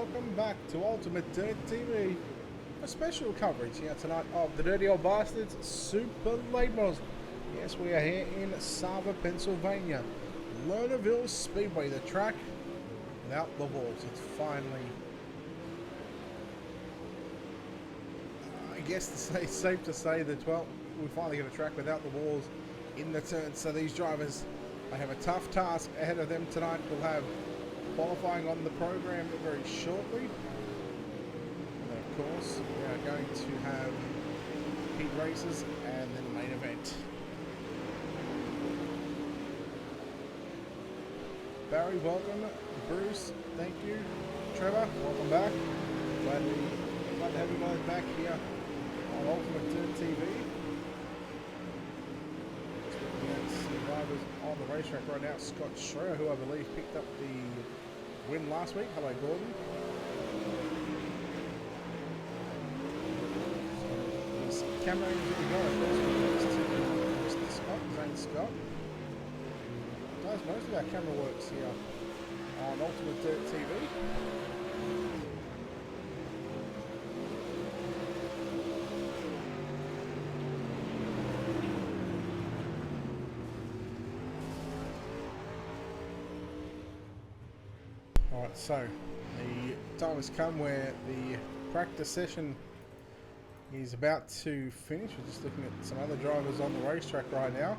welcome back to Ultimate Dirt TV. A special coverage here tonight of the Dirty Old Bastards Super Late Models. Yes, we are here in Sava, Pennsylvania. Lernerville Speedway, the track without the walls. It's finally, I guess it's safe to say that, well, we finally get a track without the walls in the turn. So these drivers, they have a tough task ahead of them tonight. We'll have qualifying on the program very shortly. And of course, we are going to have heat races and then the main event. Barry, welcome. Bruce, thank you. Trevor, welcome back. Glad to have you guys back here on Ultimate Dirt TV. Drivers on the racetrack right now. Scott Schreier, who I believe picked up the win last week. Hello, Gordon. So this camera is really going. Mr. Scott, Zane Scott. Does most of our camera works here on Ultimate Dirt TV. Alright, so the time has come where the practice session is about to finish. We're just looking at some other drivers on the racetrack right now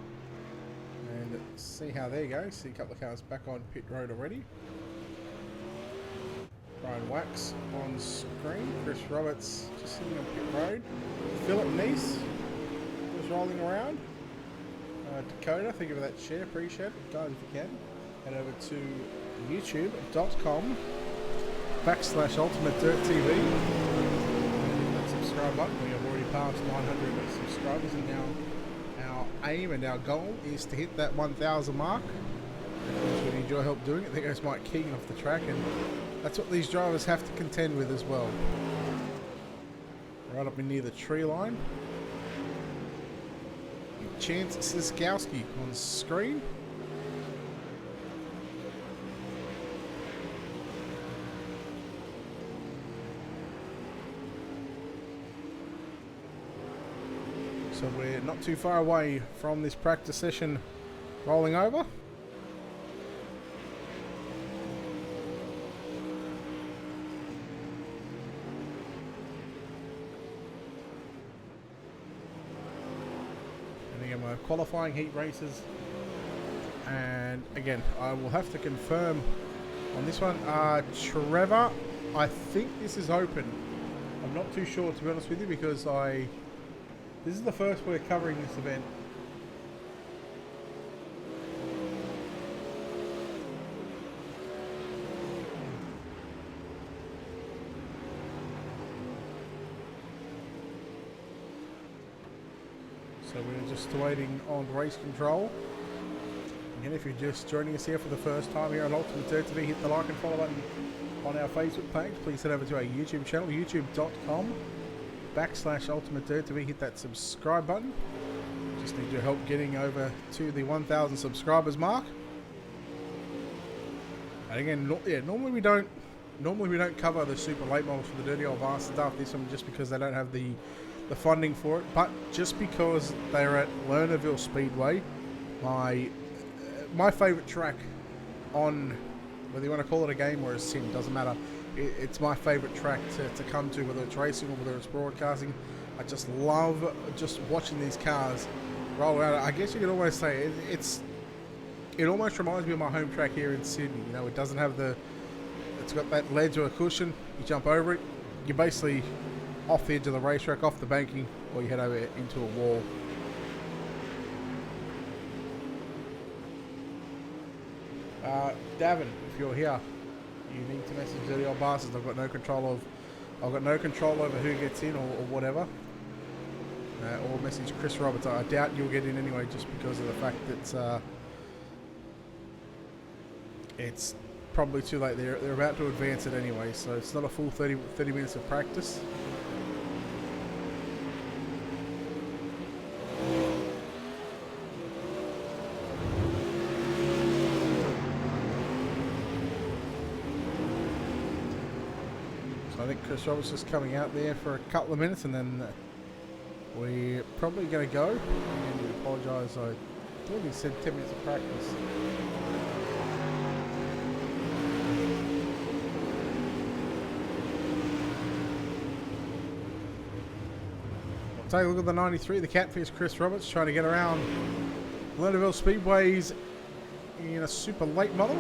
and see how they go. See a couple of cars back on pit road already. Brian Wax on screen. Chris Roberts just sitting on pit road. Philip Neese just rolling around. Dakota, thank you for that share. Appreciate it. Guys, if you can, head over to youtube.com/ultimatedirt.tv. Hit that subscribe button. We have already passed 900 subscribers, and now our aim and our goal is to hit that 1,000 mark. We need your help doing it. There goes Mike Keegan off the track, and that's what these drivers have to contend with as well. Right up in near the tree line. Chance Siskowski on screen. So we're not too far away from this practice session rolling over. And again, we're qualifying heat races. And again, I will have to confirm on this one. Trevor, I think this is open. I'm not too sure, to be honest with you, because this is the first we're covering this event. So we're just waiting on race control. Again, if you're just joining us here for the first time here on Ultimate Dirt TV, hit the like and follow button on our Facebook page. Please head over to our YouTube channel, youtube.com/Ultimate Dirt TV. Hit that subscribe button. Just need your help getting over to the 1,000 subscribers mark. And again, normally we don't cover the super late models for the Dirty Old Bastard stuff. This one just because they don't have the funding for it, but just because they're at Lernerville Speedway, my favorite track on, whether you want to call it a game or a sim, doesn't matter. It's my favorite track to come to, whether it's racing or whether it's broadcasting. I just love just watching these cars roll around. I guess you could almost say it almost reminds me of my home track here in Sydney. You know, it doesn't have it's got that ledge or a cushion. You jump over it, you're basically off the edge of the racetrack, off the banking, or you head over into a wall. Davin, if you're here, you need to message Dirty Old Bastards. I've got no control over who gets in or whatever. Or message Chris Roberts. I doubt you'll get in anyway, just because of the fact that it's probably too late. They're about to advance it anyway, so it's not a full 30 minutes of practice. So I think Chris Roberts is coming out there for a couple of minutes, and then we're probably going to go. And we apologise, I thought he said 10 minutes of practice. We'll take a look at the 93, the Catfish Chris Roberts, trying to get around Lernerville Speedways in a super late model.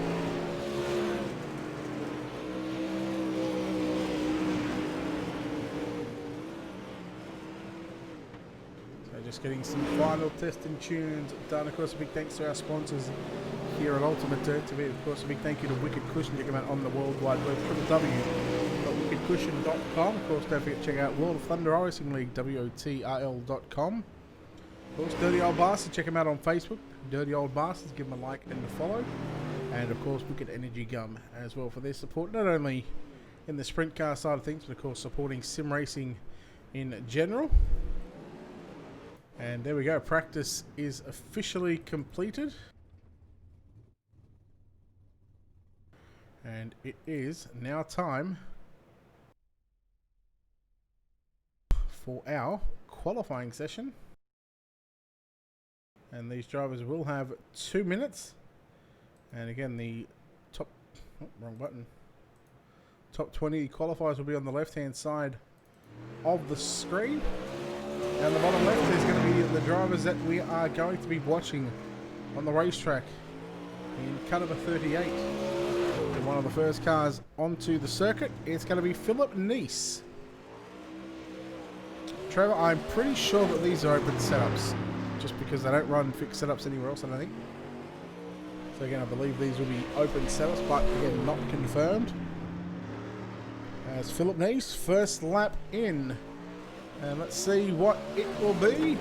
Just getting some final testing tunes done. Of course, a big thanks to our sponsors here at Ultimate Dirt TV. Of course, a big thank you to Wicked Cushion. Check them out on the World Wide Web, www.wickedcushion.com. Of course, don't forget to check out World of Thunder Racing League, WOTRL.com. Of course, Dirty Old Bastards, check them out on Facebook. Dirty Old Bastards, give them a like and a follow. And of course, Wicked Energy Gum as well for their support, not only in the sprint car side of things, but of course supporting sim racing in general. And there we go, practice is officially completed. And it is now time for our qualifying session. And these drivers will have 2 minutes. And again, the top, wrong button. Top 20 qualifiers will be on the left-hand side of the screen. And the bottom left is going to be the drivers that we are going to be watching on the racetrack in cut number 38. And one of the first cars onto the circuit, it's going to be Philip Nice. Trevor, I'm pretty sure that these are open setups, just because they don't run fixed setups anywhere else, I don't think. So again, I believe these will be open setups, but again, not confirmed. As Philip Nice, first lap in. And let's see what it will be.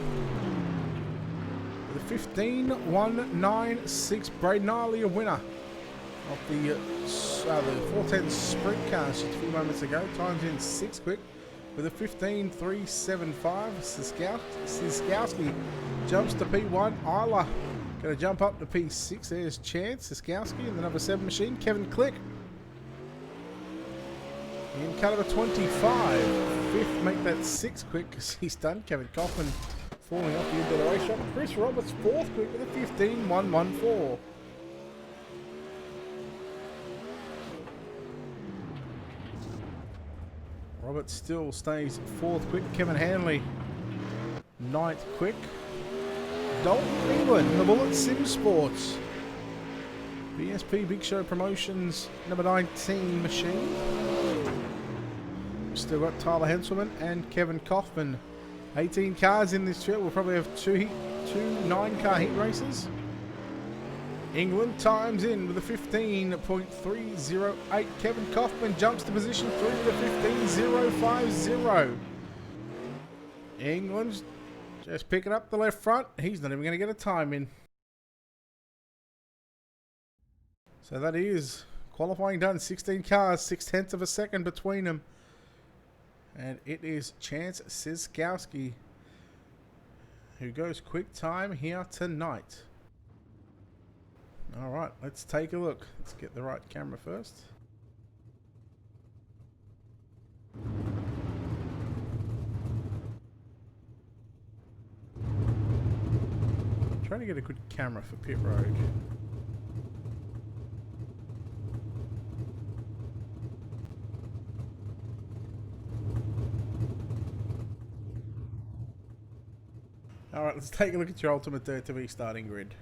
The 15.196, Braden Riley, a winner of the 410 sprint car just a few moments ago. Times in 6 quick with a 15.375. Siskowski jumps to P1. Isla going to jump up to P6. There's Chance Siskowski in the number 7 machine. Kevin Click in car number 25. Fifth, make that 6 quick because he's done. Kevin Kaufman falling off the end of the race shop. Chris Roberts 4th quick with a 15.114. Roberts still stays 4th quick. Kevin Hanley 9th quick. Dalton England, the Bullet Sim Sports. BSP Big Show Promotions number 19 machine. Still got Tyler Henselman and Kevin Kaufman. 18 cars in this field. We'll probably have two 9-car heat races. England times in with a 15.308. Kevin Kaufman jumps to position 3 with a 15.050. England's just picking up the left front. He's not even going to get a time in. So that is qualifying done. 16 cars, 0.6 of a second between them. And it is Chance Siskowski who goes quick time here tonight. Alright, let's take a look. Let's get the right camera first. I'm trying to get a good camera for pit road. Alright, let's take a look at your Ultimate Dirt TV starting grid.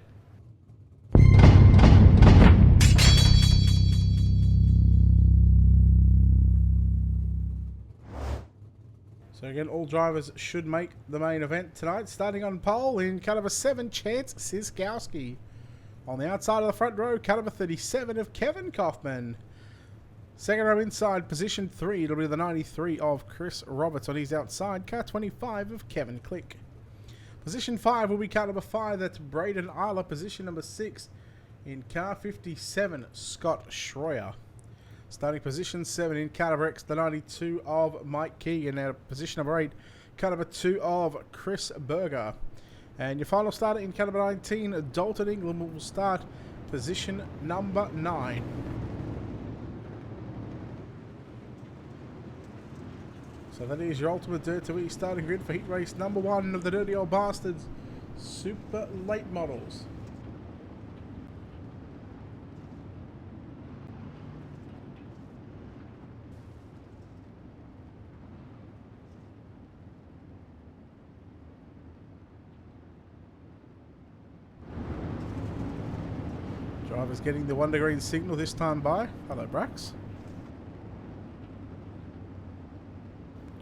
So again, all drivers should make the main event tonight. Starting on pole in car number 7, Chance Siskowski. On the outside of the front row, car number 37 of Kevin Kaufman. Second row inside, position 3, it'll be the 93 of Chris Roberts. On his outside, car 25 of Kevin Click. Position 5 will be car number 5, that's Braden Isla. Position number 6 in car 57, Scott Schroyer. Starting position 7 in car number X, the 92 of Mike Keegan. Now position number 8, car number 2 of Chris Berger. And your final starter in car number 19, Dalton England, will start position number 9. So that is your ultimate Dirt to E starting grid for heat race number 1 of the Dirty Old Bastards Super Late Models. Driver's getting the 1 green signal this time by. Hello, Brax.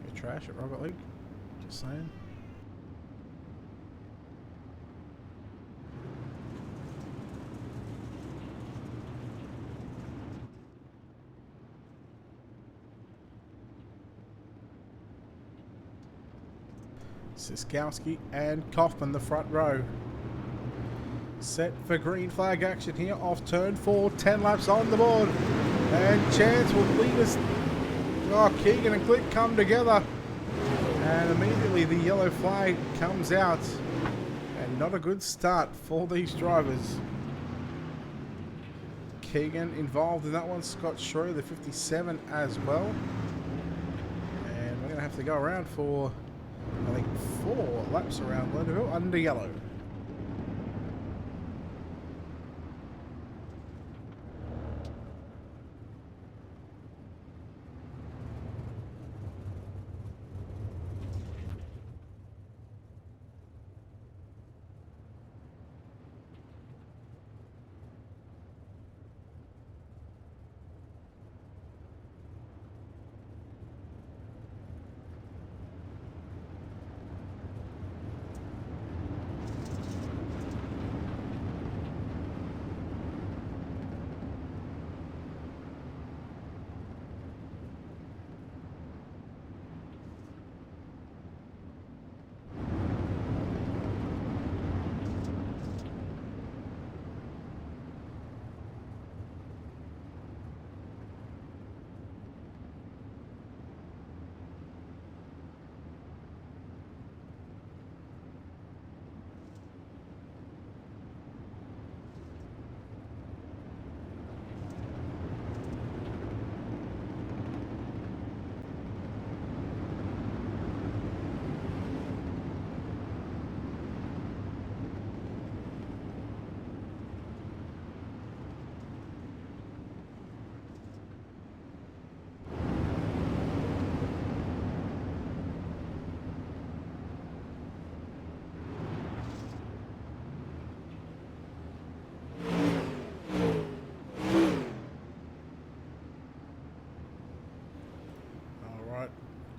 You're trash at Robert League. Just saying. Siskowski and Kaufman the front row. Set for green flag action here off turn 4, 10 laps on the board. And Chance will lead us. Oh, Keegan and Click come together. And immediately the yellow flag comes out. And not a good start for these drivers. Keegan involved in that one. Scott Schroer, the 57 as well. And we're going to have to go around for, I think, 4 laps around Lernerville under yellow.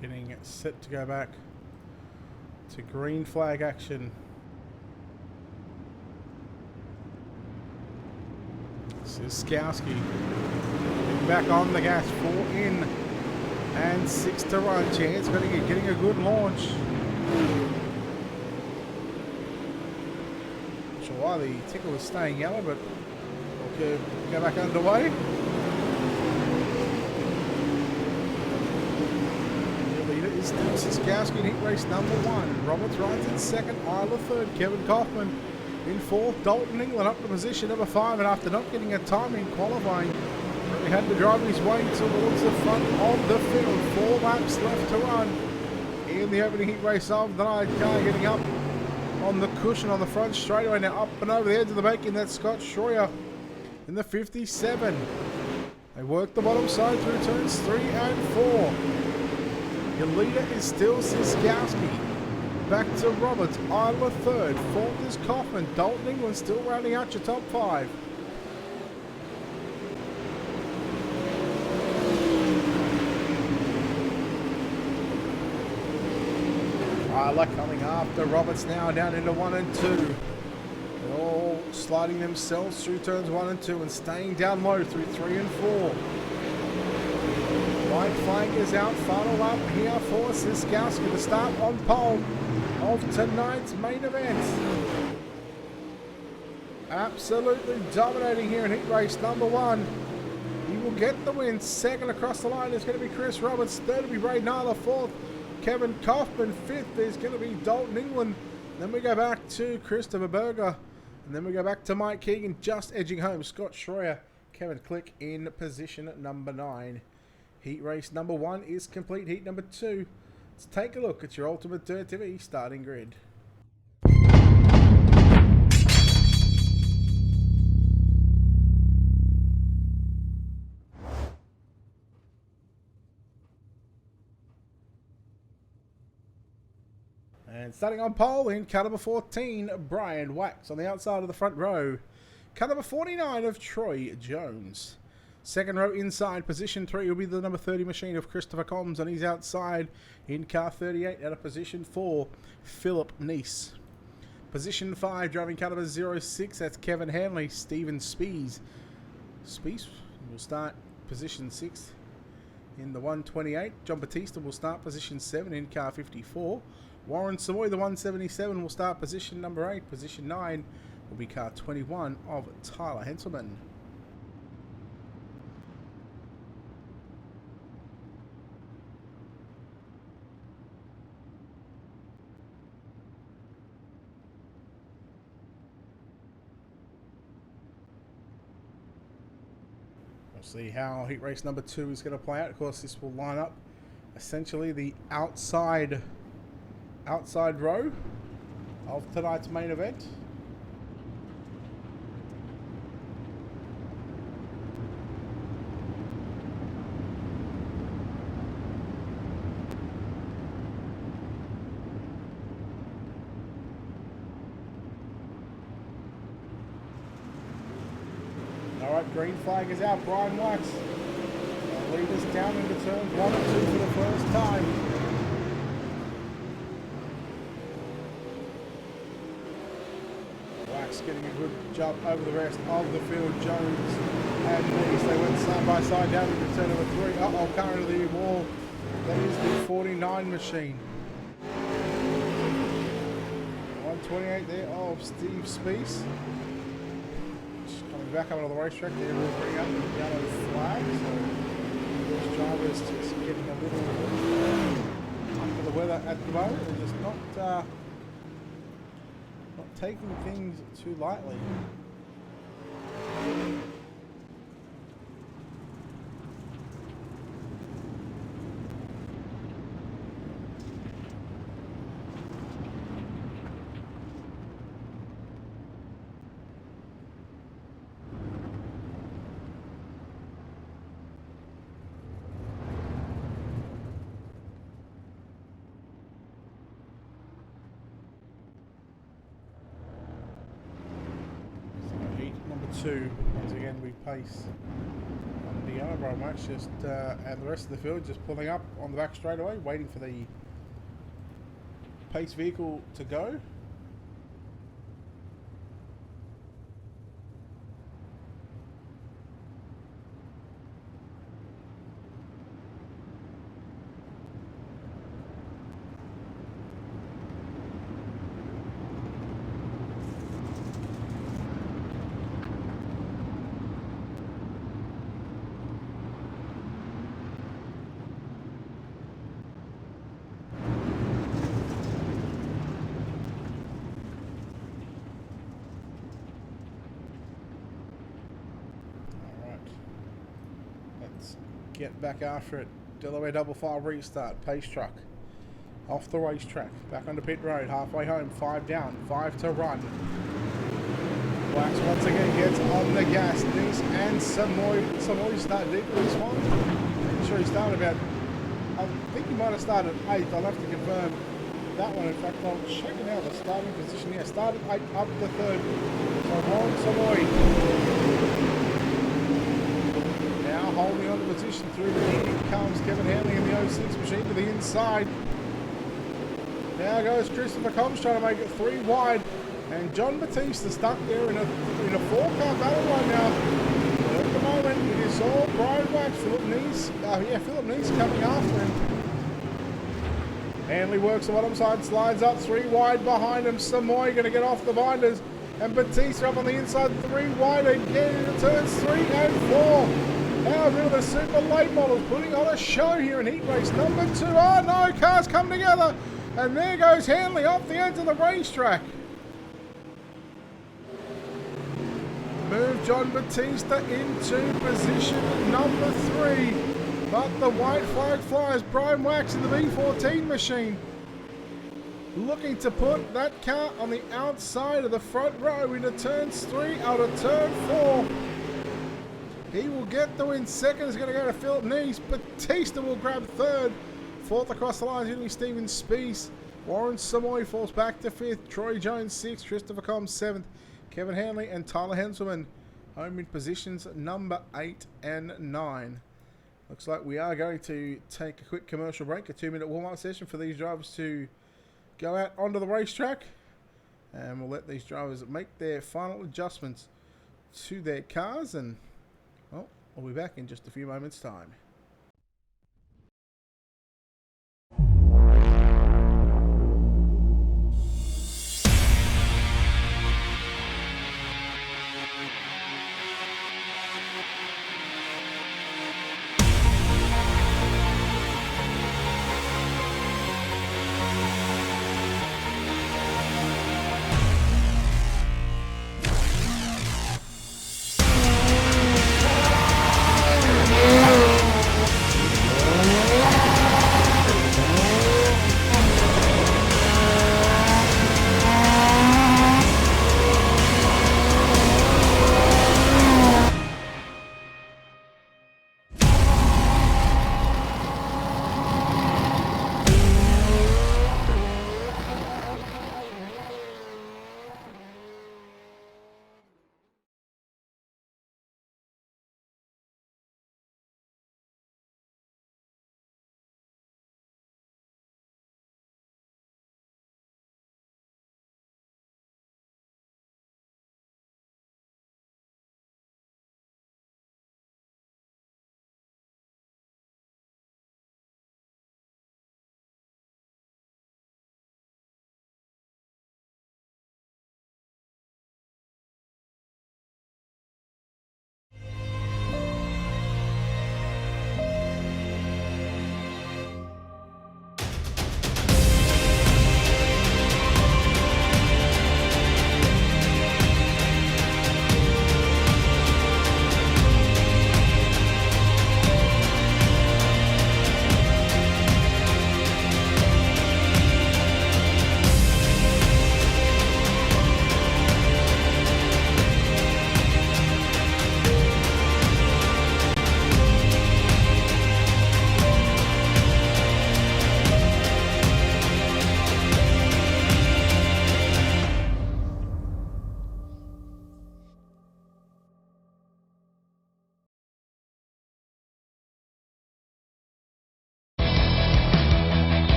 Getting it set to go back to green flag action. Siskowski back on the gas, 4 in and 6 to run. Chance getting a good launch. Not sure why the ticker was staying yellow, but we'll go back underway. Siskowski in heat race number 1. Roberts rides in second, Isla third, Kevin Kaufman in fourth, Dalton England up to position number 5, and after not getting a time in qualifying, he had to drive his way towards the front of the field. 4 laps left to run in the opening heat race of the night. Car getting up on the cushion on the front straightaway, now up and over the edge of the bacon. That's Scott Schroer in the 57. They work the bottom side through turns 3 and 4. Your leader is still Siskowski. Back to Roberts, Isla third. Fourth is Kaufman. Dalton England still rounding out your top 5. Isla coming after Roberts now down into 1 and 2. They're all sliding themselves through turns 1 and 2 and staying down low through 3 and 4. White flag is out, final lap here for Siskowski to start on pole of tonight's main event. Absolutely dominating here in heat race number 1. He will get the win. Second across the line is going to be Chris Roberts. Third will be Ray Naylor. Fourth, Kevin Kaufman. Fifth is going to be Dalton England. Then we go back to Christopher Berger. And then we go back to Mike Keegan just edging home. Scott Schroer, Kevin Click in position at number 9. Heat race number 1 is complete. Heat number 2. Let's take a look at your Ultimate Dirt TV starting grid. And starting on pole in car number 14, Brian Wax on the outside of the front row. Car number 49 of Troy Jones. Second row inside, position 3 will be the number 30 machine of Christopher Combs on his outside in car 38 out of position 4, Philip Neese. Position 5, driving car number 06, that's Kevin Hanley, Stephen Spees. Spees will start position 6 in the 128. John Batista will start position 7 in car 54. Warren Savoy, the 177, will start position number 8. Position 9 will be car 21 of Tyler Henselman. We'll see how heat race number 2 is going to play out. Of course, this will line up essentially the outside row of tonight's main event. Alright, green flag is out. Brian Wax will lead us down into turns 1 and 2 for the first time. Wax getting a good jump over the rest of the field. Jones and Neese, they went side by side down into turn number 3. Uh-oh, currently the wall. That is the 49 machine. 128 there of Steve Spees. Coming back up onto the racetrack, there will bring up the yellow flag. So those drivers just getting a little under the weather at the moment. They're just not taking things too lightly. Two. Once again, we pace on the yellow. Brian Wax just and the rest of the field just pulling up on the back straightaway, waiting for the pace vehicle to go. Get back after it. Delaware double file restart. Pace truck off the racetrack. Back onto pit road. Halfway home. 5 down. 5 to run. Wax once again gets on the gas. Neese and Samoy start deep in this one. I'm sure he started about. I think he might have started 8th. I'll have to confirm that one. In fact, I'll check it out. The starting position. Yeah, started 8th up to 3rd. So Warren Samoy. Holding on to position through the lead comes Kevin Hanley in the 06 machine to the inside. Now goes Christopher Combs trying to make it 3 wide, and John Batista stuck there in a 4-car battle right now. But at the moment it is all Brian Wax, Philip Neese coming after him. Hanley works the bottom side, slides up 3 wide behind him. Samoy going to get off the binders, and Batista up on the inside 3 wide again into turns 3 and 4. How good are the super late models putting on a show here in heat race number 2. Oh no, cars come together. And there goes Hanley off the edge of the racetrack. Move John Batista into position number 3. But the white flag flies. Brian Wax in the B14 machine, looking to put that car on the outside of the front row into turns 3 out of turn 4. He will get the win. Second is going to go to Philip Neese. Batista will grab third. Fourth across the line is going to be Stephen Speece. Warren Samoy falls back to 5th. Troy Jones 6th. Christopher Combs 7th. Kevin Hanley and Tyler Henselman home in positions number 8 and 9. Looks like we are going to take a quick commercial break, a 2-minute warm-up session for these drivers to go out onto the racetrack. And we'll let these drivers make their final adjustments to their cars. And, well, we'll be back in just a few moments' time.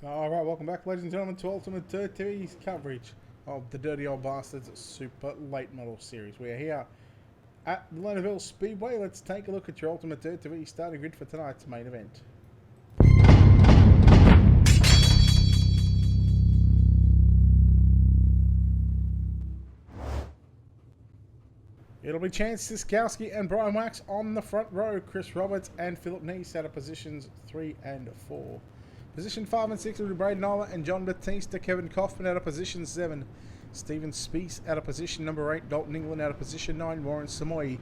Alright, welcome back, ladies and gentlemen, to Ultimate Dirt TV's coverage of the Dirty Old Bastards Super Late Model Series. We are here at the Lernerville Speedway. Let's take a look at your Ultimate Dirt TV starting grid for tonight's main event. It'll be Chance Siskowski and Brian Wax on the front row. Chris Roberts and Philip Neese out of positions 3 and 4. Position 5 and 6 will be Braden Oller and John Batista. Kevin Kaufman out of position 7. Stephen Speece out of position number 8. Dalton England out of position 9. Warren Samoy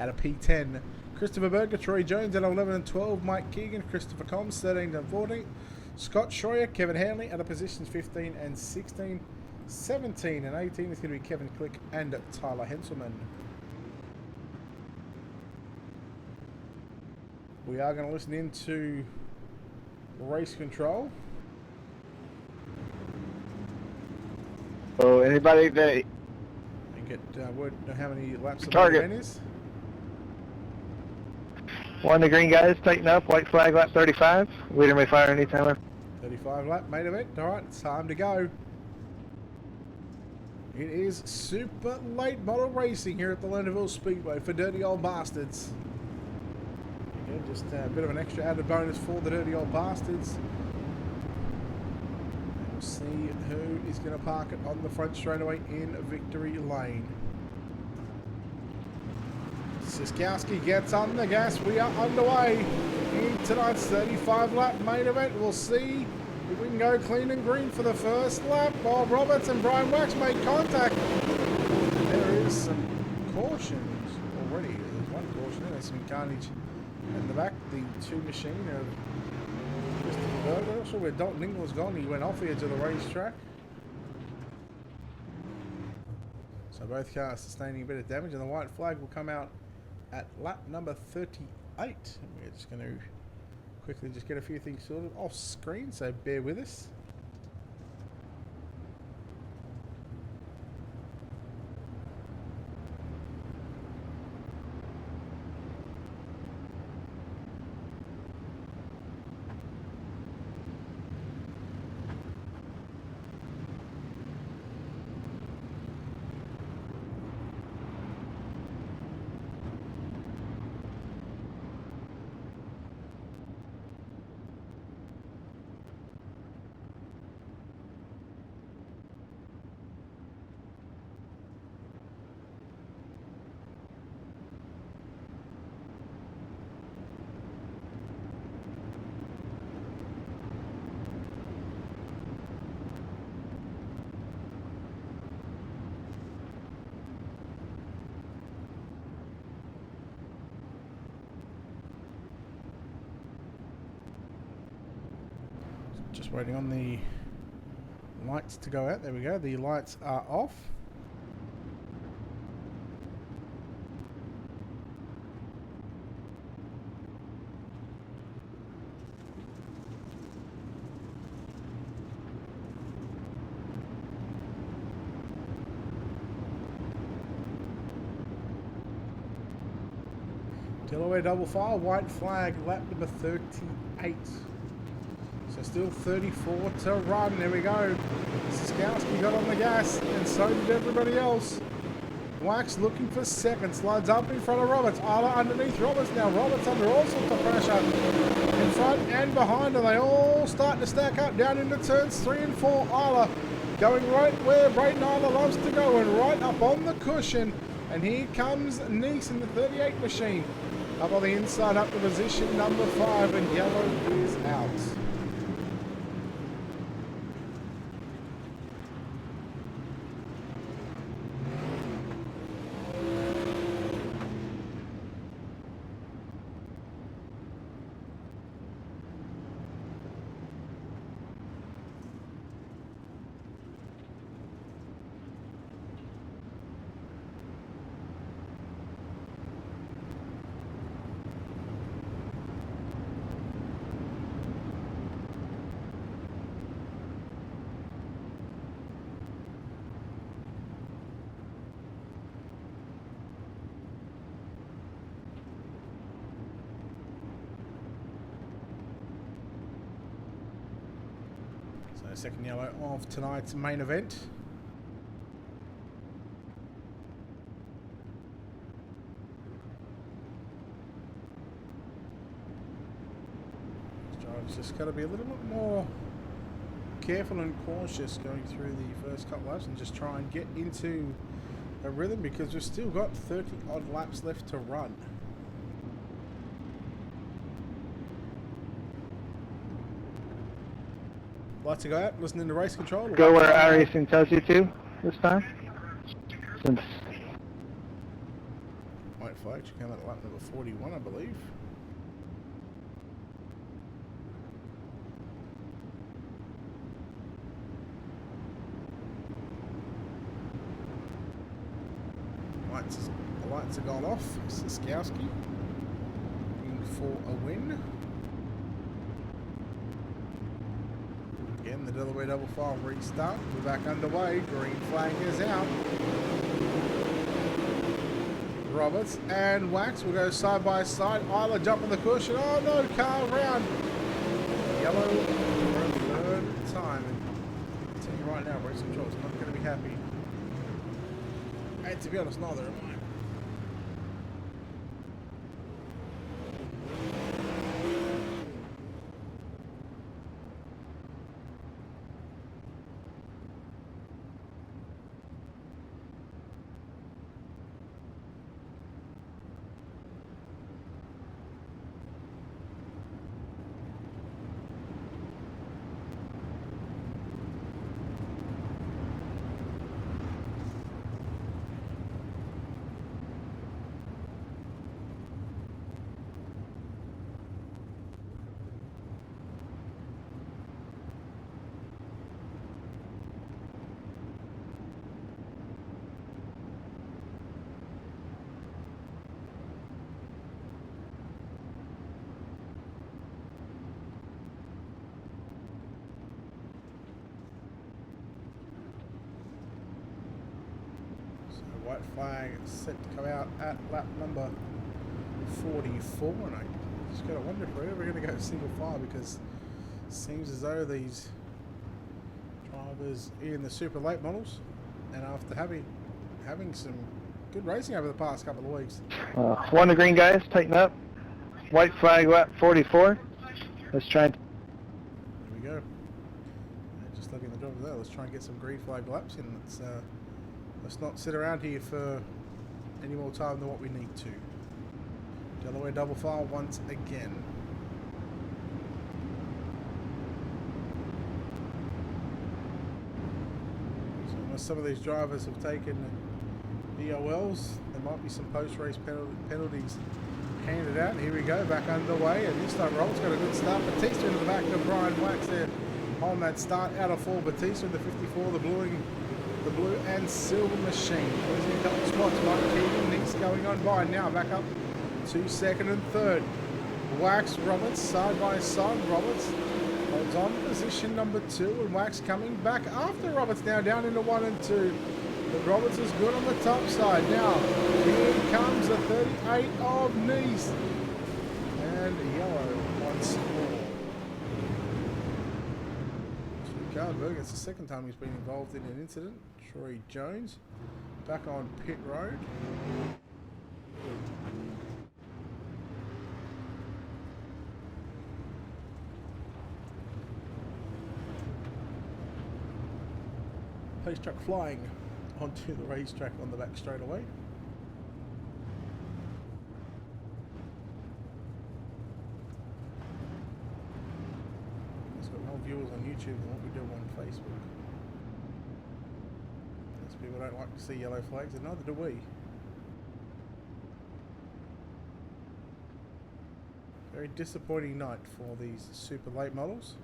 out of P10. Christopher Berger, Troy Jones out of 11 and 12. Mike Keegan, Christopher Combs 13 and 14. Scott Schroyer, Kevin Hanley out of positions 15 and 16. 17 and 18 is going to be Kevin Click and Tyler Henselman. We are going to listen into race control. So anybody that And get word on how many laps the target event is. one of the green guys tighten up, white flag lap 35. Leader may fire anytime. 35 lap main event. Alright, it's time to go. It is super late model racing here at the Lernerville Speedway for Dirty Old Bastards. Yeah, just a bit of an extra added bonus for the Dirty Old Bastards. And we'll see who is going to park it on the front straightaway in victory lane. Siskowski gets on the gas. We are underway in tonight's 35-lap main event. We'll see if we can go clean and green for the first lap. Bob Roberts and Brian Wax make contact. There is some cautions already. There's one caution. There's some carnage in the back. The two machine of Mr. Berger. Not sure where Dalton Ingle's gone. He went off the edge of the racetrack. So both cars sustaining a bit of damage, and the white flag will come out at lap number 38. And we're just going to quickly just get a few things sorted off screen, so bear with us. Just waiting on the lights to go out. There we go. The lights are off. Delaware double file, white flag, lap number 38. So still 34 to run. There we go. Siskowski got on the gas, and so did everybody else. Wax looking for second. Slides up in front of Roberts. Isla underneath Roberts now. Roberts under all sorts of pressure. In front and behind, and they all start to stack up down into turns 3 and 4. Isla going right where Brayden Isla loves to go, and right up on the cushion. And here comes Nice in the 38 machine. Up on the inside, up to position number 5, and yellow is out. Second yellow of tonight's main event. This driver's just got to be a little bit more careful and cautious going through the first couple laps and just try and get into a rhythm, because we've still got 30 odd laps left to run. Lights to go out, listening to race control. Go where iRacing tells you to this time. Since white flag should come out at lap number 41, I believe. The lights have gone off. Siskowski looking for a win. Again, the Delaware double file restart. We're back underway. Green flag is out. Roberts and Wax will go side by side. Isla jump on the cushion. Oh no, car round. Yellow for a third time. And I'll tell you right now, race control's not going to be happy. And to be honest, neither am I. So white flag set to come out at lap number 44, and I just gotta wonder if we're ever gonna go single file, because it seems as though these drivers in the super late models, and after having some good racing over the past couple of weeks. One to green, guys, tighten up. White flag lap 44. Let's try and... There we go. Just looking at the drivers there. Let's try and get some green flag laps in. Let's not sit around here for any more time than what we need to. Delaware double file once again. So unless some of these drivers have taken EOLs, there might be some post-race penalties handed out. Here we go, back underway, and this time Roll's got a good start. Batista into the back of Brian Wax there on that start. Out of 4, Batista in the 54, the blue and silver machine. Losing a couple spots, Mike Keegan, Nick's going on by now, back up to second and third. Wax, Roberts, side by side. Roberts holds on to position number 2, and Wax coming back after Roberts now down into 1 and 2. But Roberts is good on the top side. Now, here comes the 38 of Nice. And yellow once more. Cardberg, it's the second time he's been involved in an incident. Troy Jones back on pit road. Police truck flying onto the racetrack on the back straightaway. It's got more viewers on YouTube than what we do on Facebook. Most people don't like to see yellow flags, and neither do we. Very disappointing night for these super late models.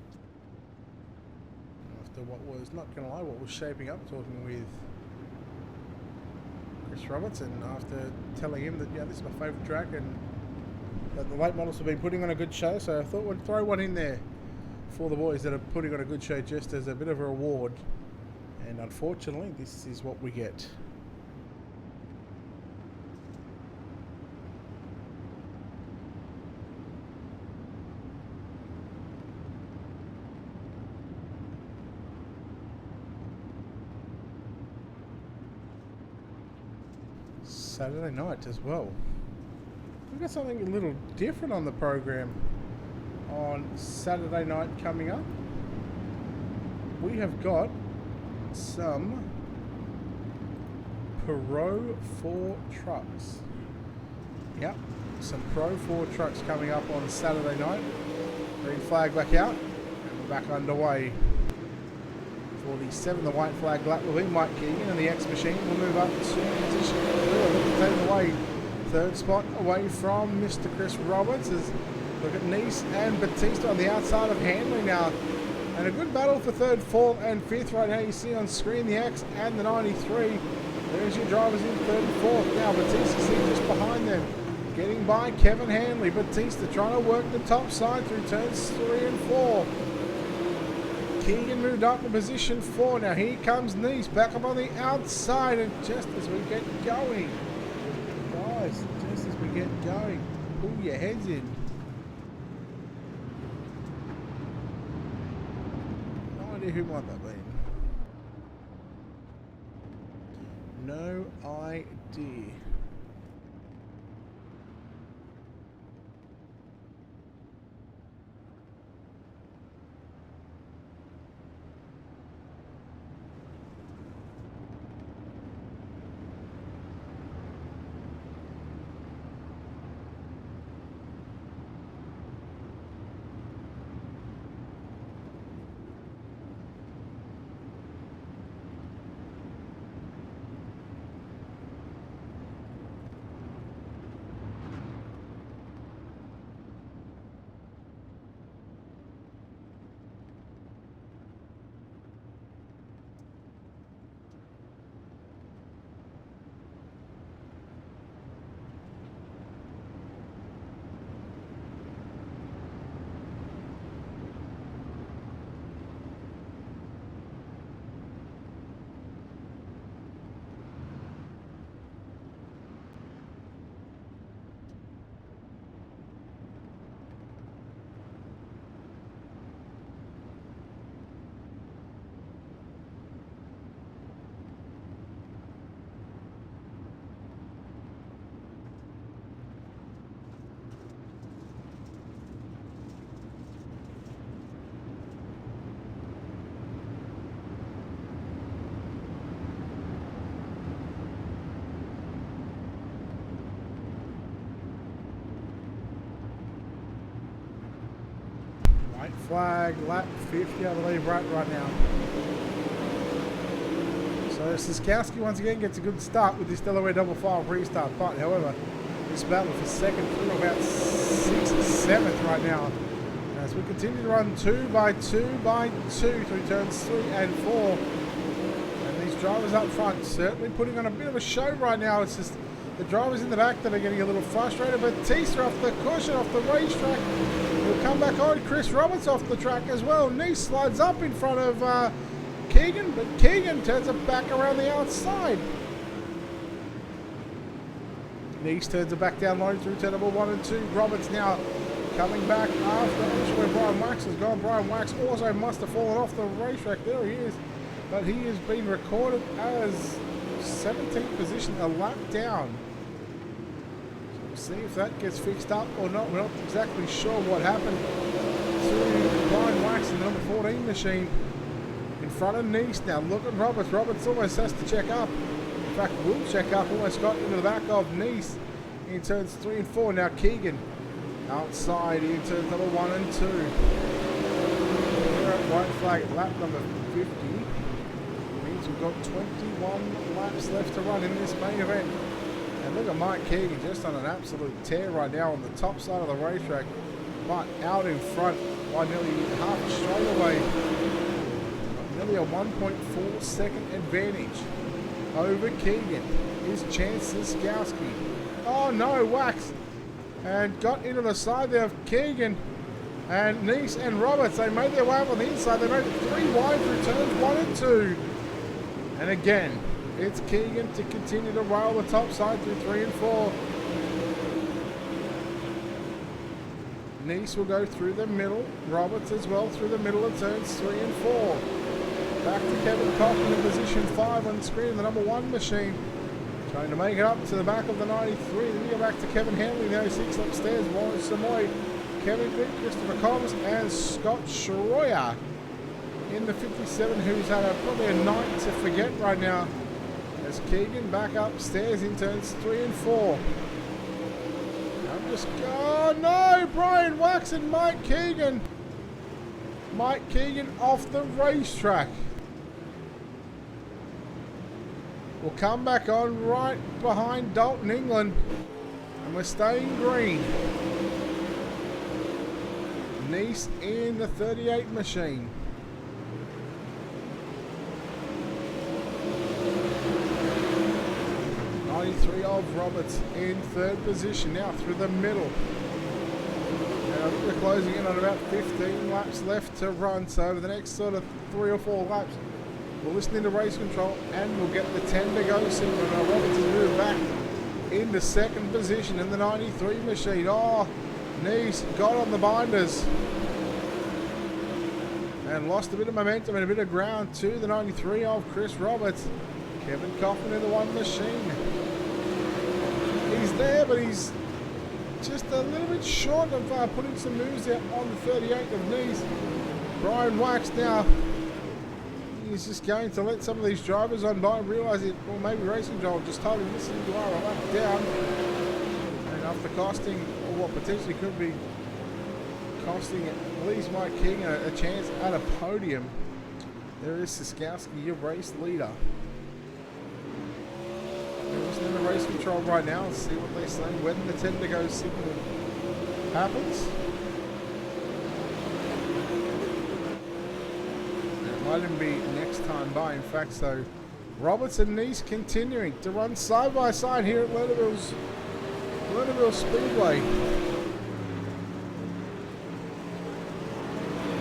After what was, not going to lie, what was shaping up, talking with Chris Roberts, and after telling him that, yeah, this is my favourite track and that the late models have been putting on a good show, so I thought we'd throw one in there for the boys that are putting on a good show just as a bit of a reward. And unfortunately, this is what we get. Saturday night as well. We've got something a little different on the program on Saturday night coming up. We have got some Pro 4 trucks. Yep, some Pro 4 trucks coming up on Saturday night. Green flag back out, and we're back underway. For the 7, the white flag lap will be Mike Keegan, and the X Machine will move up to position 3, taken away. Third spot away from Mr. Chris Roberts. As look at Nice and Batista on the outside of Hanley now. And a good battle for 3rd, 4th and 5th right now. You see on screen the X and the 93. There's your drivers in 3rd and 4th. Now Batista sitting just behind them. Getting by Kevin Hanley. Batista trying to work the top side through turns 3 and 4. Keegan moved up to position 4. Now here comes Nice back up on the outside, and just as we get going, guys, just as we get going, pull your heads in. No idea who might that be. No idea. White flag, lap 50, I believe, right now. So Siskowski once again gets a good start with this Delaware double file restart, but however, this battle for second through about 6th, 7th right now. As we continue to run 2 by 2 by 2 through turns 3 and 4. And these drivers up front certainly putting on a bit of a show right now. It's just the drivers in the back that are getting a little frustrated. Batista off the cushion, off the racetrack. He'll come back on. Chris Roberts off the track as well. Nice slides up in front of Keegan, but Keegan turns it back around the outside. Nice turns it back down low through turn number 1 and 2. Roberts now coming back after where Brian Wax has gone. Brian Wax also must have fallen off the racetrack. There he is. But he has been recorded as 17th position, a lap down. So we'll see if that gets fixed up or not. We're not exactly sure what happened to Brian Wax in the number 14 machine. In front of Nice now. Look at Roberts. Roberts almost has to check up. In fact, will check up. Almost got into the back of Nice in turns 3 and 4. Now Keegan outside in turns number 1 and 2. We're at white flag at lap number 50. Means we've got 21 laps left to run in this main event. And look at Mike Keegan just on an absolute tear right now on the top side of the racetrack. But out in front by nearly half a straightaway. Nearly a 1.4 second advantage over Keegan. His chance Siskowski. Oh no, Wax. And got into the side there of Keegan and Nice and Roberts. They made their way up on the inside. They made it 3 wide through turns 1 and 2. And again, it's Keegan to continue to rail the top side through 3 and 4. Nice will go through the middle. Roberts as well through the middle of turns 3 and 4. Back to Kevin Cochran in position 5 on screen, the number 1 machine. Trying to make it up to the back of the 93. Then we go back to Kevin Hanley, the 06 upstairs. Warren Samoy, Kevin Quick, Christopher Combs, and Scott Schroyer in the 57, who's had probably a night to forget right now. As Keegan back upstairs in turns 3 and 4. Oh no! Brian Wax and Mike Keegan. Mike Keegan off the racetrack. We'll come back on right behind Dalton England. And we're staying green. Nice in the 38 machine. Of Roberts in 3rd position now through the middle. And I think we're closing in on about 15 laps left to run. So over the next sort of 3 or 4 laps, we'll listen into race control and we'll get the 10 to go signal. Now Roberts has moved back into 2nd position in the 93 machine. Oh, Nice got on the binders and lost a bit of momentum and a bit of ground to the 93 of Chris Roberts. Kevin Coffin in the 1 machine. He's there, but he's just a little bit short of putting some moves out on the 38 of Nice. Brian Wax now, he's just going to let some of these drivers on by and realise it, or maybe racing control just told him, listen, you are a lap down. And after costing, or what potentially could be costing at least Mike King a chance at a podium, there is Siskowski, your race leader. We're listening to race control right now and see what they say when the 10 to go signal happens. It might even be next time by, in fact. So Roberts and Nice continuing to run side by side here at Lernerville Speedway.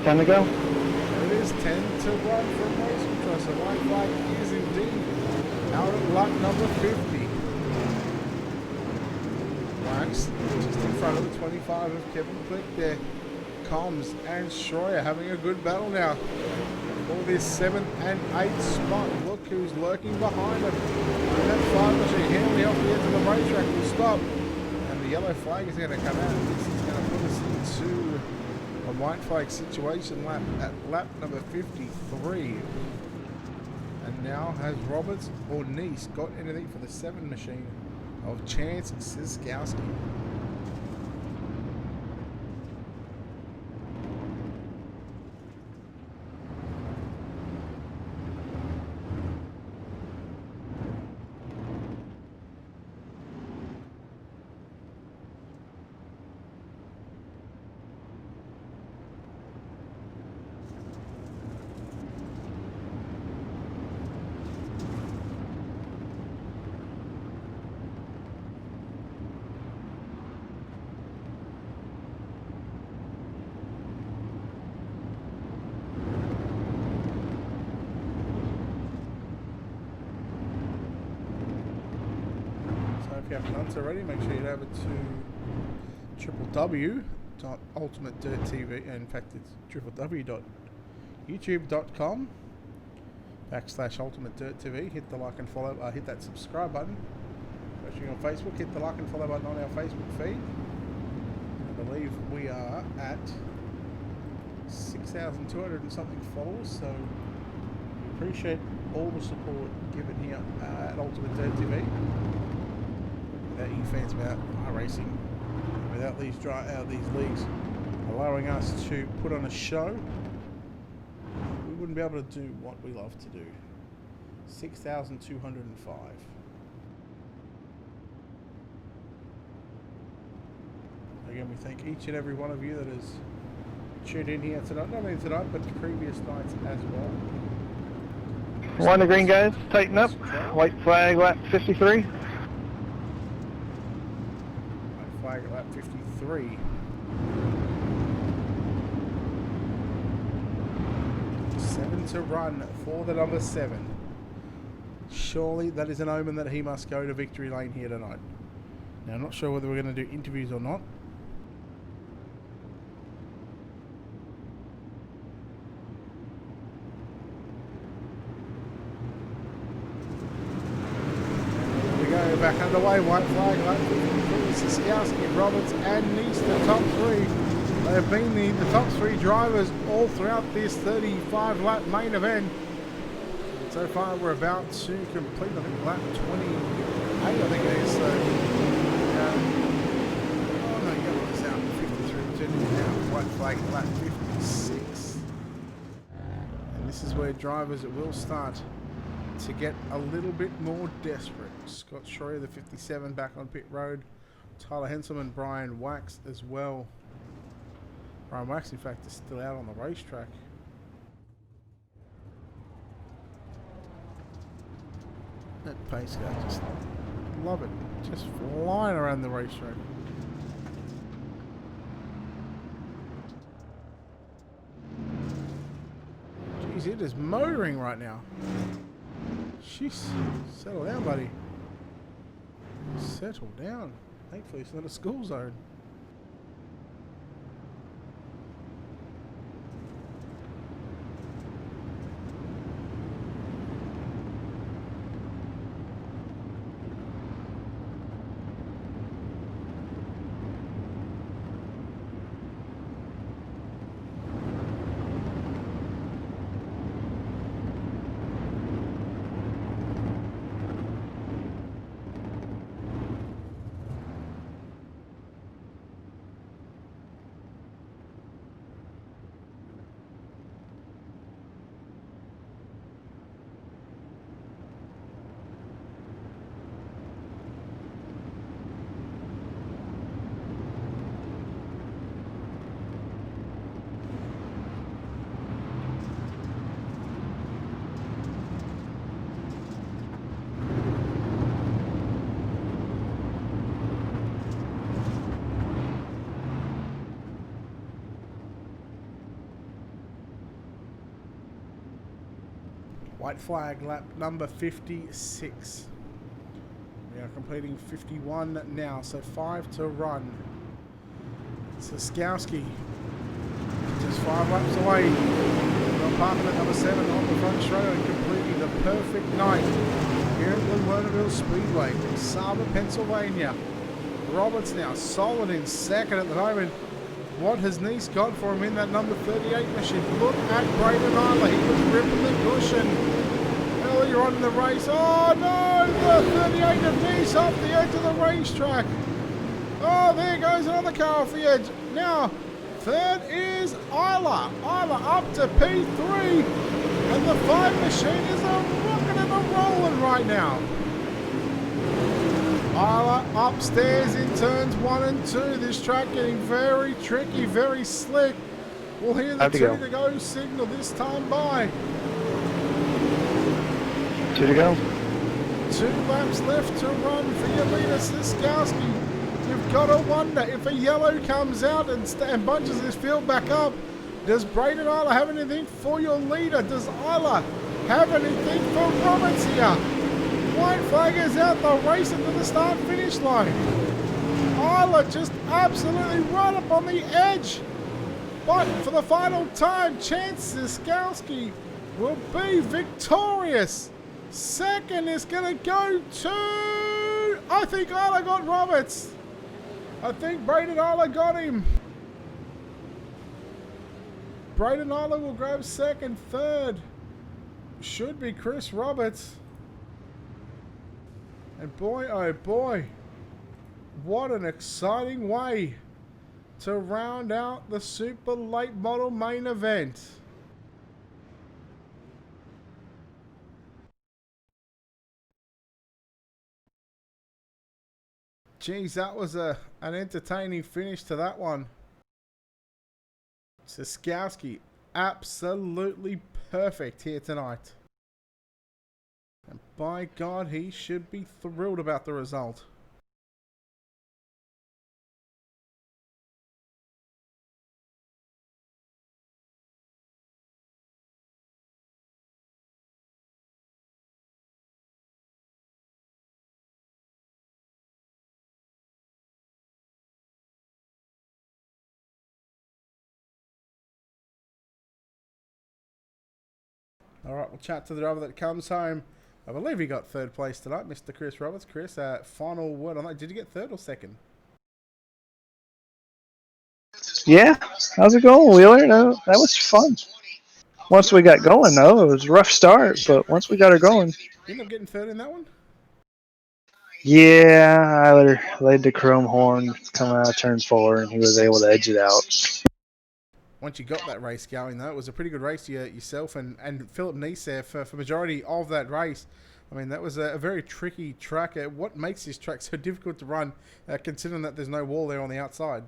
10 to go. It is 10 to run from race control. So white flag is indeed out at lap number 50. Wax just in front of the 25 of Kevin Click there. Combs and Schroyer having a good battle now for this 7th and 8th spot. Look who's lurking behind him. And that 5 machine Hanley off the edge of the racetrack will stop. And the yellow flag is going to come out. This is going to put us into a white flag situation lap at lap number 53. And now has Roberts or Nice got anything for the 7 machine of Chance Siskowski? If you haven't done so already, make sure you head over to www.ultimatedirttv. In fact, it's www.youtube.com/ultimatedirttv. Hit the like and follow. Hit that subscribe button. Watching on Facebook, hit the like and follow button on our Facebook feed. I believe we are at 6,200 and something followers, so we appreciate all the support given here at Ultimate Dirt TV. Without you fans, without racing, without these leagues allowing us to put on a show, we wouldn't be able to do what we love to do. 6,205. Again, we thank each and every one of you that has tuned in here tonight, not only tonight, but previous nights as well. One to green, guys. Tighten up. White flag, lap 53. White flag at lap 53. Seven to run for the number 7. Surely that is an omen that he must go to victory lane here tonight. Now, I'm not sure whether we're going to do interviews or not. Back underway, white flag, lap 53, Siskowski, Roberts and Nice, the top 3. They have been the top 3 drivers all throughout this 35 lap main event. So far we're about to complete, I think, lap 28, I think it is. So, oh no, you got to look this out, 53, turning now, white flag, lap 56. And this is where drivers will start to get a little bit more desperate. Scott Schroyer, the 57, back on pit road. Tyler Henselman and Brian Wax as well. Brian Wax, in fact, is still out on the racetrack. That pace guy, just love it. Just flying around the racetrack. Jeez, it is motoring right now. Jeez, settle down, buddy. Settle down. Thankfully, it's not a school zone. White flag, lap number 56. We are completing 51 now, so 5 to run. Siskowski, just 5 laps away. Apartment at number 7 on the front straight and completing the perfect night here at the Lernerville Speedway from Saba, Pennsylvania. Roberts now solid in second at the moment. What has Nice got for him in that number 38 machine? Look at Braden Isla. He was ripping the cushion earlier on in the race. Oh no! The 38 of Nice off the edge of the racetrack. Oh, there goes another car off the edge. Now, third is Isla. Isla up to P3. And the 5 machine is a rocking and a rolling right now. Isla upstairs in turns 1 and 2. This track getting very tricky, very slick. We'll hear the 2 to go signal this time by. 2 to go. 2 laps left to run for your leader, Siskowski. You've got to wonder if a yellow comes out and bunches this field back up. Does Braden Isla have anything for your leader? Does Isla have anything for Roberts here? white flag is out. The race into the start-finish line. Isla just absolutely right up on the edge. But for the final time, Chance Ziskowski will be victorious. Second is going to go to... I think Isla got Roberts. I think Braden Isla got him. Braden Isla will grab second. Third should be Chris Roberts. And boy, oh boy, what an exciting way to round out the super late model main event. Geez, that was an entertaining finish to that one. Ziskowski, absolutely perfect here tonight. And by God, he should be thrilled about the result. Alright, we'll chat to the driver that comes home. I believe he got third place tonight, Mr. Chris Roberts. Chris, final word on that. Did you get third or second? Yeah, how's it going, Wheeler? No, that was fun. Once we got going, though, it was a rough start, but once we got her going. You end up getting third in that one? Yeah, I laid the chrome horn coming out of turn 4, and he was able to edge it out. Once you got that race going, though, it was a pretty good race yourself and Philip Neese there for majority of that race. I mean, that was a very tricky track. What makes this track so difficult to run, considering that there's no wall there on the outside?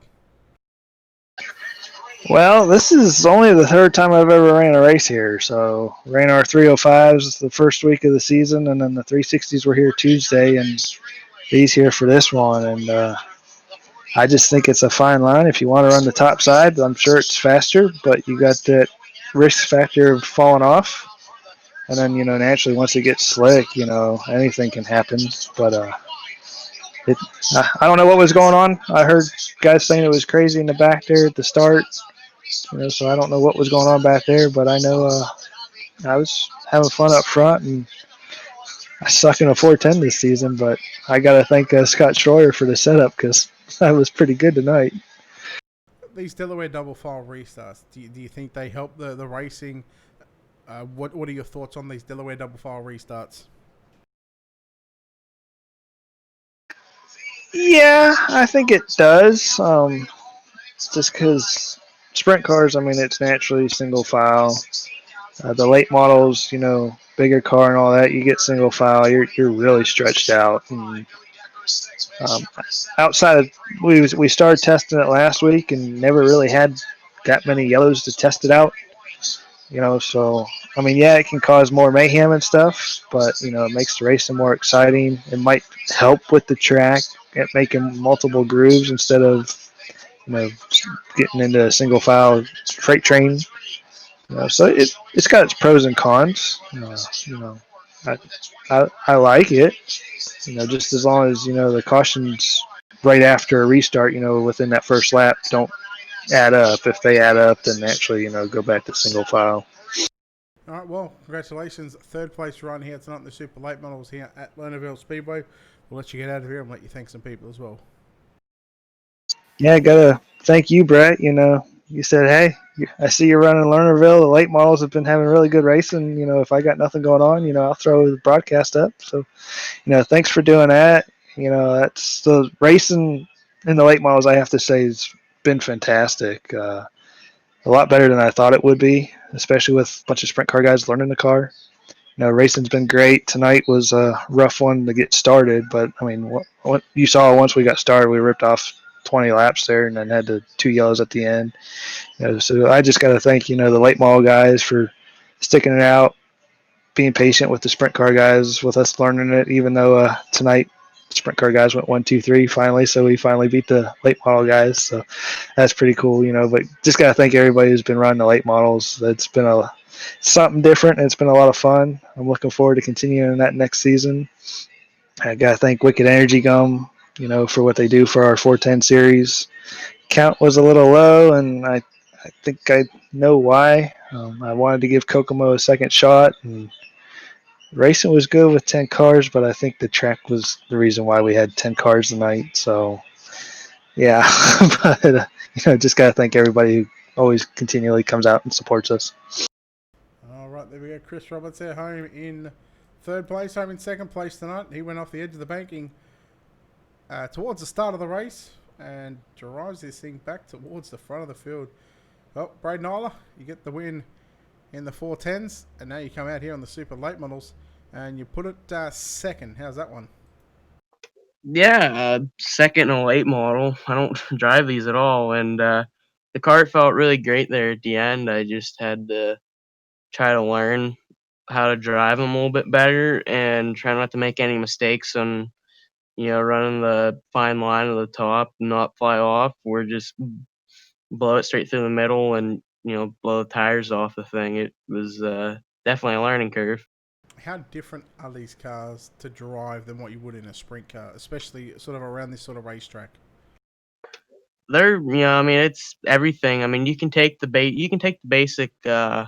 Well, this is only the third time I've ever ran a race here. So, ran our 305s the first week of the season, and then the 360s were here Tuesday, and these here for this one. And I just think it's a fine line. If you want to run the top side, I'm sure it's faster, but you got that risk factor of falling off. And then, naturally, once it gets slick, anything can happen. But I don't know what was going on. I heard guys saying it was crazy in the back there at the start. So I don't know what was going on back there, but I know I was having fun up front, and I suck in a 410 this season, but I got to thank Scott Schroyer for the setup because I was pretty good tonight. These Delaware double file restarts, do you think they help the racing? What are your thoughts on these Delaware double file restarts? Yeah, I think it does. Just because sprint cars, I mean, it's naturally single file. The late models, bigger car and all that, you get single file, you're really stretched out. And, outside of we started testing it last week and never really had that many yellows to test it out. So I mean, yeah, it can cause more mayhem and stuff, but it makes the racing more exciting. It might help with the track at making multiple grooves instead of getting into a single file freight train. So it's got its pros and cons. I like it. Just as long as the cautions right after a restart, within that first lap, don't add up. If they add up, then actually go back to single file. All right, well, congratulations. Third place run here tonight in the Super Late Models here at Lernerville Speedway. We'll let you get out of here and let you thank some people as well. Yeah, I got to thank you, Brett. You said, hey, I see you're running Lernerville. The late models have been having really good racing. If I got nothing going on, I'll throw the broadcast up. So, thanks for doing that. That's the racing in the late models, I have to say, has been fantastic. A lot better than I thought it would be, especially with a bunch of sprint car guys learning the car. Racing's been great. Tonight was a rough one to get started, but I mean, what you saw once we got started, we ripped off 20 laps there and then had the 2 yellows at the end. So I just got to thank, the late model guys for sticking it out, being patient with the sprint car guys, with us learning it, even though tonight sprint car guys went 1, 2, 3 finally. So we finally beat the late model guys. So that's pretty cool, But just got to thank everybody who's been running the late models. It's been something different. And it's been a lot of fun. I'm looking forward to continuing that next season. I got to thank Wicked Energy Gum, for what they do for our 410 series. Count was a little low, and I think I know why. I wanted to give Kokomo a second shot, and racing was good with 10 cars, but I think the track was the reason why we had 10 cars tonight. So, yeah, but just got to thank everybody who always continually comes out and supports us. All right, there we go. Chris Roberts there, home in third place, home in second place tonight. He went off the edge of the banking towards the start of the race and drives this thing back towards the front of the field. Well, Braden Isler, you get the win in the 410s, and now you come out here on the super late models and you put it second. How's that one? Yeah, second and a late model. I don't drive these at all, and the car felt really great there at the end. I just had to try to learn how to drive them a little bit better and try not to make any mistakes on, running the fine line at the top, not fly off, or just blow it straight through the middle and, blow the tires off the thing. It was definitely a learning curve. How different are these cars to drive than what you would in a sprint car, especially sort of around this sort of racetrack? They're, it's everything. I mean, you can take the basic, the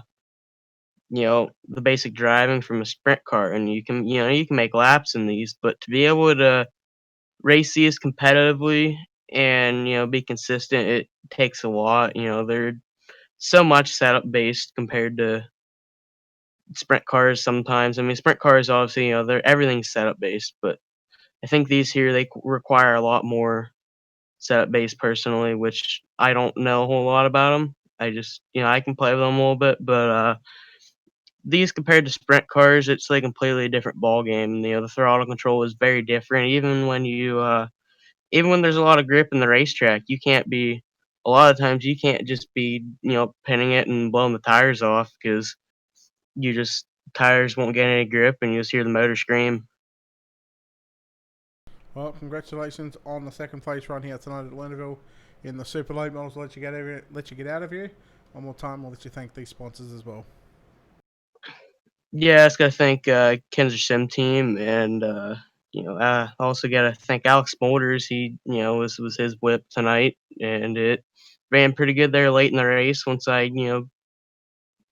basic driving from a sprint car, and you can make laps in these. But to be able to race these competitively and be consistent, it takes a lot. They're so much setup based compared to sprint cars. Sometimes, I mean, sprint cars obviously, they're everything's setup based, but I think these here they require a lot more setup based personally, which I don't know a whole lot about them. I just, I can play with them a little bit, but these compared to sprint cars, it's like a completely different ball game. The throttle control is very different. Even when there's a lot of grip in the racetrack, you can't be. A lot of times, you can't just be, pinning it and blowing the tires off because tires won't get any grip, and you'll just hear the motor scream. Well, congratulations on the second place run here tonight at Lernerville in the super late models. Let you get out of here. One more time, we'll let you thank these sponsors as well. Yeah, I just gotta thank Kenzer Sim Team, and I also gotta thank Alex Smolders. He, was his whip tonight, and it ran pretty good there late in the race once I,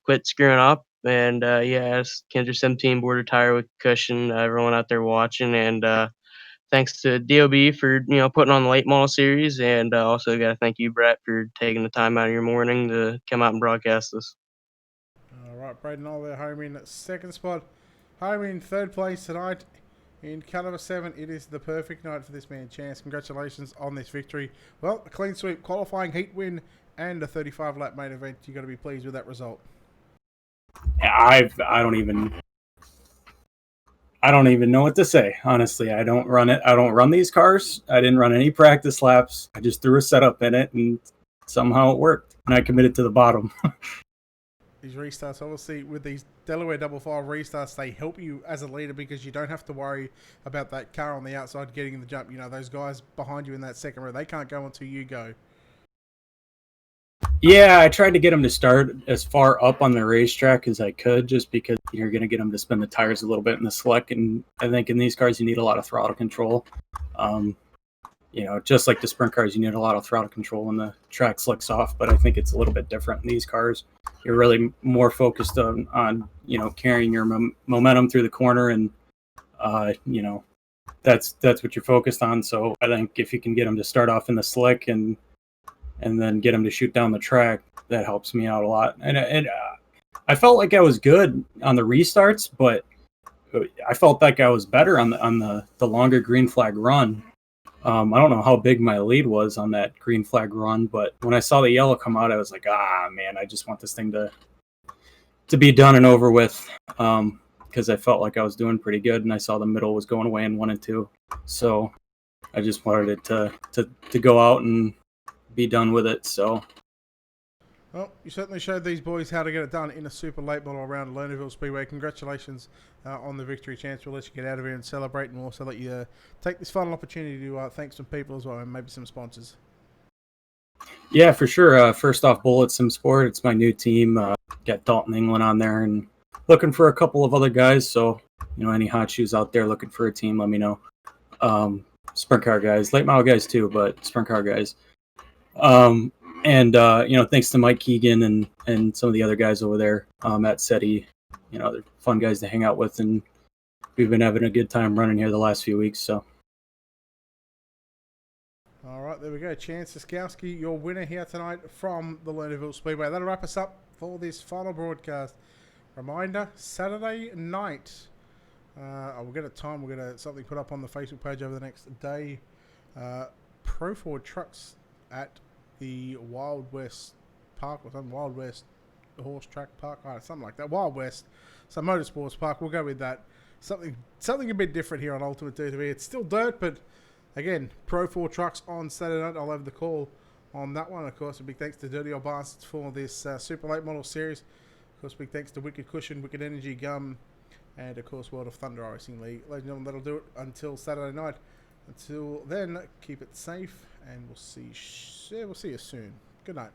quit screwing up. And yeah, it's Kenzer Sim Team, Border Tire with Cushion, everyone out there watching, and thanks to DOB for putting on the late model series, and also gotta thank you, Brett, for taking the time out of your morning to come out and broadcast this. All right, Braden Oliver home in second spot. Home in third place tonight in caliber 7. It is the perfect night for this man, Chance. Congratulations on this victory. Well, a clean sweep, qualifying heat win, and a 35-lap main event. You've got to be pleased with that result. I don't even know what to say. Honestly, I don't run it. I don't run these cars. I didn't run any practice laps. I just threw a setup in it, and somehow it worked. And I committed to the bottom. These restarts, obviously, with these Delaware 555 restarts, they help you as a leader because you don't have to worry about that car on the outside getting the jump. Those guys behind you in that second row, they can't go until you go. Yeah, I tried to get them to start as far up on the racetrack as I could, just because you're going to get them to spin the tires a little bit in the slick. And I think in these cars, you need a lot of throttle control. Just like the sprint cars, you need a lot of throttle control when the track slicks off. But I think it's a little bit different in these cars. You're really more focused on carrying your momentum through the corner, and that's what you're focused on. So I think if you can get them to start off in the slick and then get them to shoot down the track, that helps me out a lot. And I felt like I was good on the restarts, but I felt like I was better on the longer green flag run. I don't know how big my lead was on that green flag run, but when I saw the yellow come out, I was like, man, I just want this thing to be done and over with, because I felt like I was doing pretty good, and I saw the middle was going away in 1 and 2. So I just wanted it to go out and be done with it. So Well, you certainly showed these boys how to get it done in a super late model around Lernerville Speedway. Congratulations on the victory, Chance. We'll let you get out of here and celebrate, and we'll also let you take this final opportunity to thank some people as well, and maybe some sponsors. Yeah, for sure. First off, Bullet Sim Sport. It's my new team. Got Dalton England on there, and looking for a couple of other guys. So, any hot shoes out there looking for a team, let me know. Sprint car guys, late model guys too, but sprint car guys. And thanks to Mike Keegan and some of the other guys over there at SETI. They're fun guys to hang out with, and we've been having a good time running here the last few weeks. So. All right, there we go. Chance Siskowski, your winner here tonight from the Lernerville Speedway. That'll wrap us up for this final broadcast. Reminder, Saturday night. We'll get a time. We'll get something put up on the Facebook page over the next day. Pro Ford trucks at the Wild West Park or something. Wild West Horse Track Park. Something like that. Wild West. So Motorsports Park. We'll go with that. Something a bit different here on Ultimate D2B. It's still dirt, but again, Pro 4 trucks on Saturday night. I'll have the call on that one. Of course, a big thanks to Dirty Old Bastards for this Super Late Model Series. Of course, big thanks to Wicked Cushion, Wicked Energy Gum, and of course, World of Thunder Racing League. Ladies and gentlemen, that'll do it until Saturday night. Until then, keep it safe, and we'll see you soon. Good night.